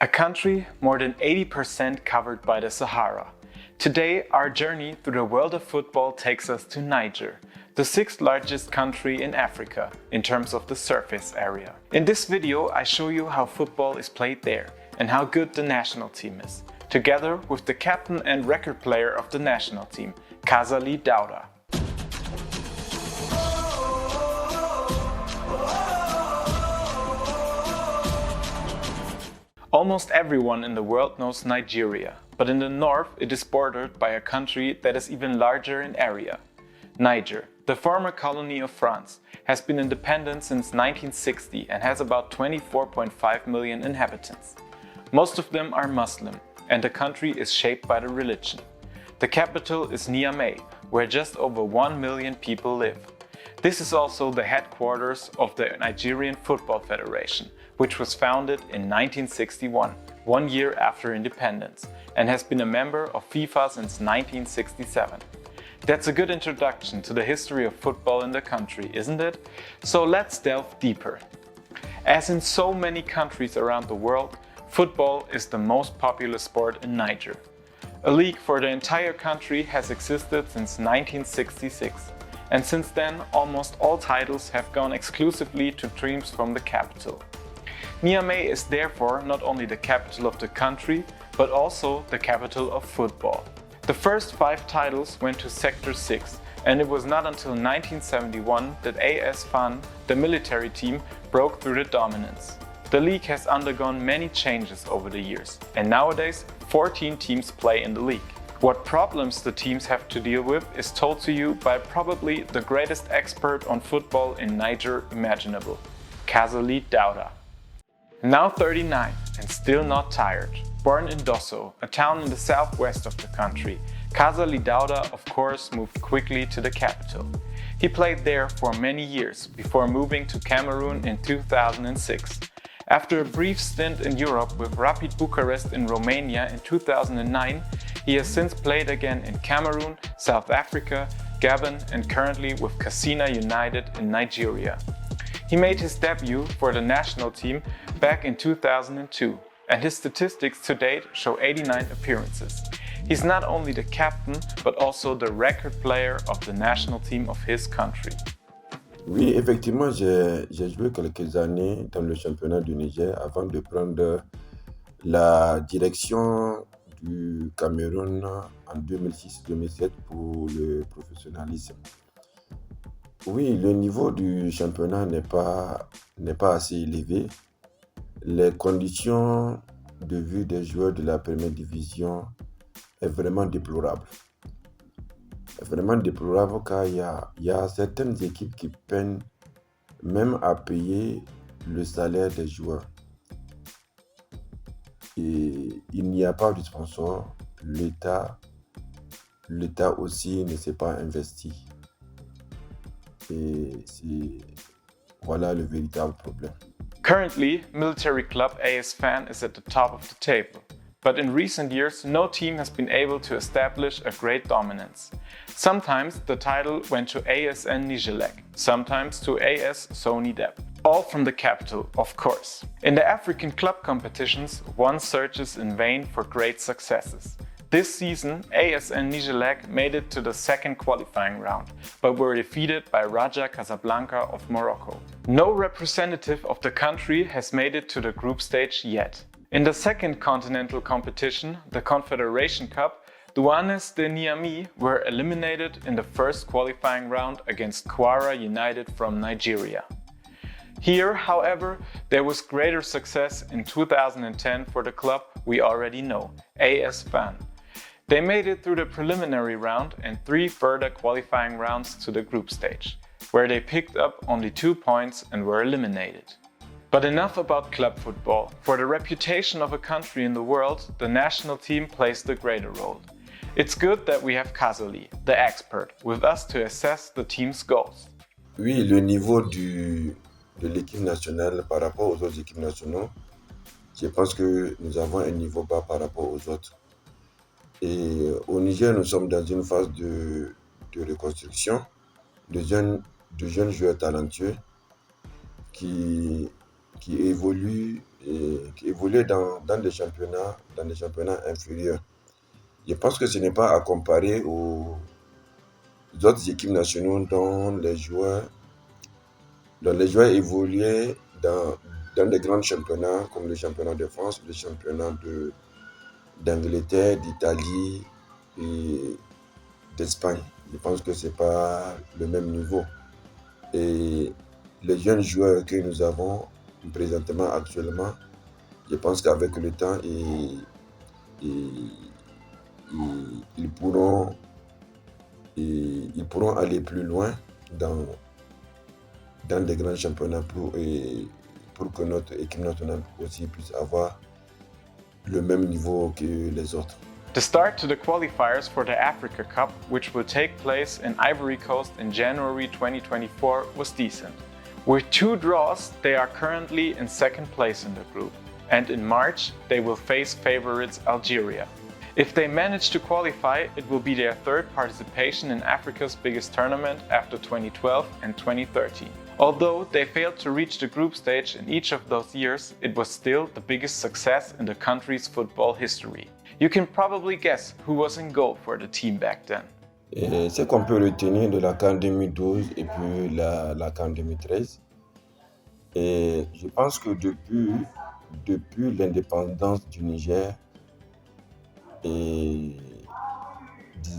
A country more than 80% covered by the Sahara. Today, our journey through the world of football takes us to Niger, the sixth largest country in Africa in terms of the surface area. In this video, I show you how football is played there and how good the national team is, together with the captain and record player of the national team, Kassaly Daouda. Almost everyone in the world knows Nigeria, but in the north it is bordered by a country that is even larger in area. Niger, the former colony of France, has been independent since 1960 and has about 24.5 million inhabitants. Most of them are Muslim, and the country is shaped by the religion. The capital is Niamey, where just over 1 million people live. This is also the headquarters of the Nigerian Football Federation, which was founded in 1961, 1 year after independence, and has been a member of FIFA since 1967. That's a good introduction to the history of football in the country, isn't it? So let's delve deeper. As in so many countries around the world, football is the most popular sport in Niger. A league for the entire country has existed since 1966. And since then, almost all titles have gone exclusively to teams from the capital. Niamey is therefore not only the capital of the country, but also the capital of football. The first 5 titles went to Sector 6, and it was not until 1971 that AS FAN, the military team, broke through the dominance. The league has undergone many changes over the years, and nowadays 14 teams play in the league. What problems the teams have to deal with is told to you by probably the greatest expert on football in Niger imaginable, Kassaly Daouda. Now 39 and still not tired. Born in Dosso, a town in the southwest of the country, Kassaly Daouda of course moved quickly to the capital. He played there for many years before moving to Cameroon in 2006. After a brief stint in Europe with Rapid Bucharest in Romania in 2009, he has since played again in Cameroon, South Africa, Gabon and currently with Kassaly United in Nigeria. He made his debut for the national team back in 2002 and his statistics to date show 89 appearances. He's not only the captain but also the record player of the national team of his country. Oui, effectivement, j'ai joué quelques années dans le championnat du Niger avant de prendre la direction du Cameroun en 2006-2007 pour le professionnalisme. Oui, le niveau du championnat n'est pas assez élevé. Les conditions de vue des joueurs de la première division est vraiment déplorable. Vraiment déplorable car il y a certaines équipes qui peinent même à payer le salaire des joueurs. Et il n'y a pas de sponsor, l'État aussi ne s'est pas investi. Et voilà le véritable problème. Currently, military club AS FAN is at the top of the table. But in recent years, no team has been able to establish a great dominance. Sometimes the title went to ASN Nigelec, sometimes to AS Sonidep. All from the capital, of course. In the African club competitions, one searches in vain for great successes. This season, ASN Nigelec made it to the second qualifying round, but were defeated by Raja Casablanca of Morocco. No representative of the country has made it to the group stage yet. In the second continental competition, the Confederation Cup, Douanes de Niamey were eliminated in the first qualifying round against Kwara United from Nigeria. Here, however, there was greater success in 2010 for the club we already know, AS FAN. They made it through the preliminary round and 3 further qualifying rounds to the group stage, where they picked up only 2 points and were eliminated. But enough about club football. For the reputation of a country in the world, the national team plays the greater role. It's good that we have Kassaly, the expert, with us to assess the team's goals. Oui, le niveau de l'équipe nationale par rapport aux autres équipes nationales, je pense que nous avons un niveau bas par rapport aux autres. Et au Niger, nous sommes dans une phase de reconstruction de jeunes joueurs talentueux qui évoluent qui évoluaient dans des championnats inférieurs. Je pense que ce n'est pas à comparer aux autres équipes nationales dont les joueurs évoluaient dans des grands championnats comme le championnat de France, le championnat d'Angleterre, d'Italie et d'Espagne. Je pense que ce n'est pas le même niveau. Et les jeunes joueurs que nous avons présentement, actuellement, je pense qu'avec le temps, ils pourront aller plus loin dans des grands championnats pour que notre équipe nationale aussi puisse avoir le même niveau que les autres. The start to the qualifiers for the Africa Cup, which will take place in Ivory Coast in January 2024, was decent. With 2 draws, they are currently in second place in the group, and in March they will face favorites Algeria. If they manage to qualify, it will be their 3rd participation in Africa's biggest tournament after 2012 and 2013. Although they failed to reach the group stage in each of those years, it was still the biggest success in the country's football history. You can probably guess who was in goal for the team back then. Et ce qu'on peut retenir de la CAN 2012 et puis la CAN 2013, et je pense que depuis l'indépendance du Niger et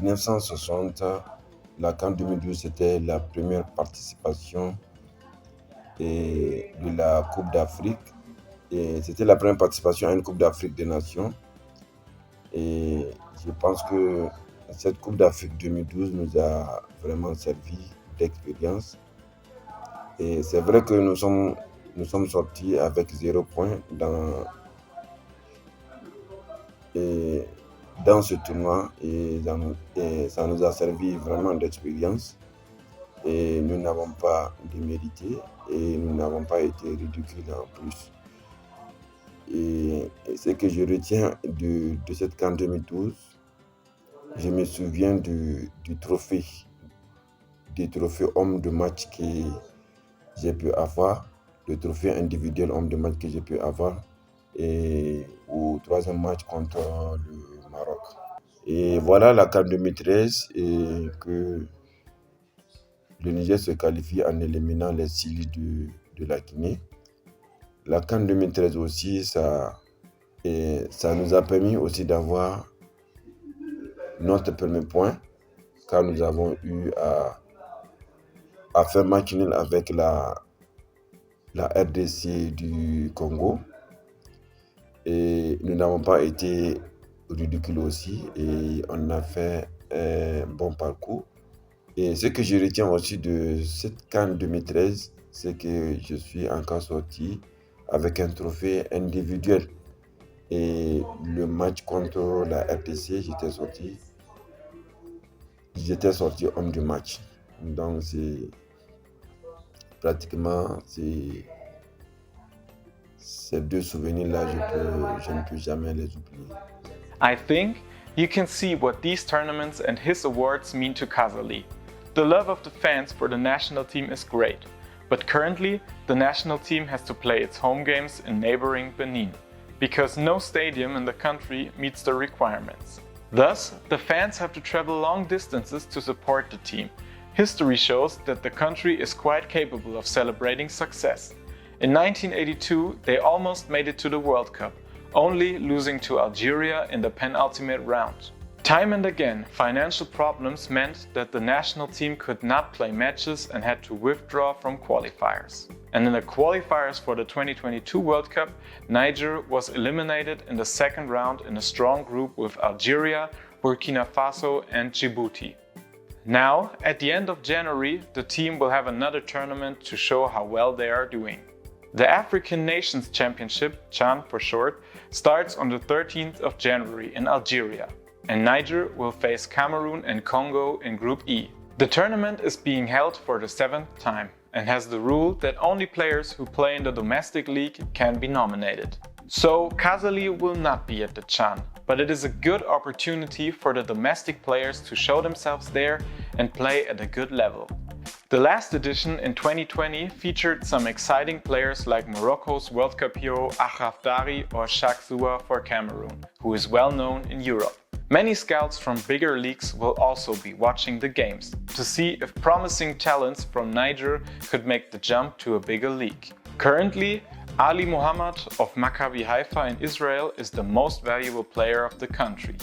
1960, la CAN 2012 c'était la première participation de la Coupe d'Afrique. Et c'était la première participation à une Coupe d'Afrique des Nations. Et je pense que cette Coupe d'Afrique 2012 nous a vraiment servi d'expérience. Et c'est vrai que nous sommes sortis avec 0 point dans ce tournoi et ça nous a servi vraiment d'expérience. Et nous n'avons pas démérité et nous n'avons pas été ridicules en plus. Et ce que je retiens de cette CAN 2012, je me souviens du trophée homme de match que j'ai pu avoir, le trophée individuel homme de match que j'ai pu avoir et au 3e match contre le Maroc. Et voilà la CAN 2013 et que le Niger se qualifie en éliminant les Sili de la Guinée. La CAN 2013 aussi, ça nous a permis aussi d'avoir notre premier point, car nous avons eu à faire match nul avec la RDC du Congo. Et nous n'avons pas été ridicules aussi et on a fait un bon parcours. Et ce que je retiens aussi de cette CAN 2013, c'est que je suis encore sorti avec un trophée individuel. Et le match contre la RDC, j'étais sorti homme du match. Donc c'est pratiquement ces 2 souvenirs-là, je ne peux jamais les oublier. I think you can see what these tournaments and his awards mean to Kassaly. The love of the fans for the national team is great, but currently the national team has to play its home games in neighboring Benin, because no stadium in the country meets the requirements. Thus, the fans have to travel long distances to support the team. History shows that the country is quite capable of celebrating success. In 1982, they almost made it to the World Cup, only losing to Algeria in the penultimate round. Time and again, financial problems meant that the national team could not play matches and had to withdraw from qualifiers. And in the qualifiers for the 2022 World Cup, Niger was eliminated in the 2nd round in a strong group with Algeria, Burkina Faso and Djibouti. Now, at the end of January, the team will have another tournament to show how well they are doing. The African Nations Championship, CHAN for short, starts on the 13th of January in Algeria, and Niger will face Cameroon and Congo in Group E. The tournament is being held for the 7th time and has the rule that only players who play in the domestic league can be nominated. So Kassaly will not be at the CHAN, but it is a good opportunity for the domestic players to show themselves there and play at a good level. The last edition in 2020 featured some exciting players like Morocco's World Cup hero Achraf Dari or Shak Zua for Cameroon, who is well known in Europe. Many scouts from bigger leagues will also be watching the games to see if promising talents from Niger could make the jump to a bigger league. Currently, Ali Mohammed of Maccabi Haifa in Israel is the most valuable player of the country.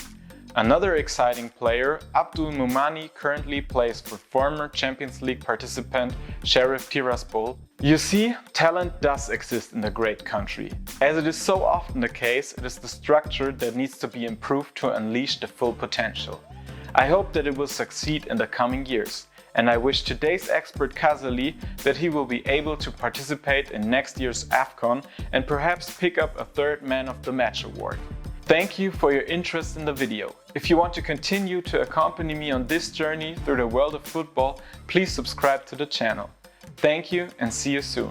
Another exciting player, Abdul Mumani, currently plays for former Champions League participant Sheriff Tiraspol. You see, talent does exist in the great country. As it is so often the case, it is the structure that needs to be improved to unleash the full potential. I hope that it will succeed in the coming years, and I wish today's expert Kassaly that he will be able to participate in next year's AFCON and perhaps pick up a third Man of the Match award. Thank you for your interest in the video. If you want to continue to accompany me on this journey through the world of football, please subscribe to the channel. Thank you and see you soon.